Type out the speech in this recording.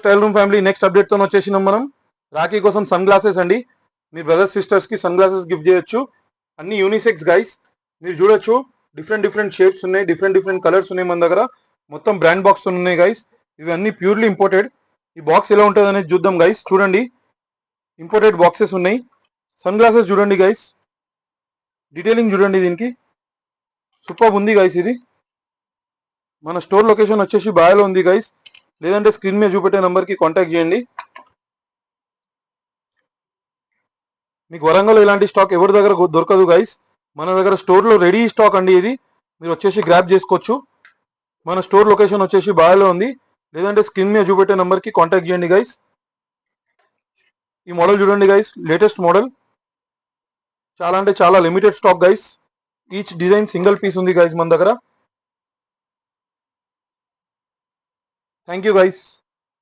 Style room family next update తో వచ్చేసినాం మనం. రాఖీ కోసం సన్ గ్లాసెస్ అండి. మీ బ్రదర్స్ సిస్టర్స్ కి సన్ గ్లాసెస్ గిఫ్ట్ చేయొచ్చు. అన్ని యూనిసెక్స్ గైస్. మీరు చూడొచ్చు డిఫరెంట్ షేప్స్ ఉన్నాయి, డిఫరెంట్ కలర్స్ ఉన్నాయి మన దగ్గర. మొత్తం బ్రాండ్ బాక్స్ ఉన్నాయి గైస్. ఇవి అన్ని ప్యూర్లీ ఇంపోర్టెడ్. ఈ బాక్స్ ఎలా ఉంటుంది అనేది చూద్దాం గైస్. చూడండి, ఇంపోర్టెడ్ బాక్సెస్ ఉన్నాయి. సన్ గ్లాసెస్ చూడండి గైస్, డీటెయిలింగ్ చూడండి, దీనికి సూపర్ ఉంది గైస్. ఇది మన స్టోర్ లొకేషన్ వచ్చేసి బాయలో ఉంది గైస్. లేదంటే స్క్రీన్ మీద చూపెట్టే నంబర్ కి కాంటాక్ట్ చేయండి. మీకు వరంగల్ ఇలాంటి స్టాక్ ఎవరి దగ్గర దొరకదు గైస్. మన దగ్గర స్టోర్ లో రెడీ స్టాక్ అండి. ఇది మీరు వచ్చేసి గ్రాప్ చేసుకోవచ్చు. మన స్టోర్ లొకేషన్ వచ్చేసి బాయలో ఉంది. లేదంటే స్క్రీన్ మీద చూపెట్టే నంబర్ కి కాంటాక్ట్ చేయండి గైస్. ఈ మోడల్ చూడండి గైస్, లేటెస్ట్ మోడల్. చాలా అంటే చాలా limited stock guys. Each design single piece ఉంది గైస్ మన దగ్గర. Thank you guys.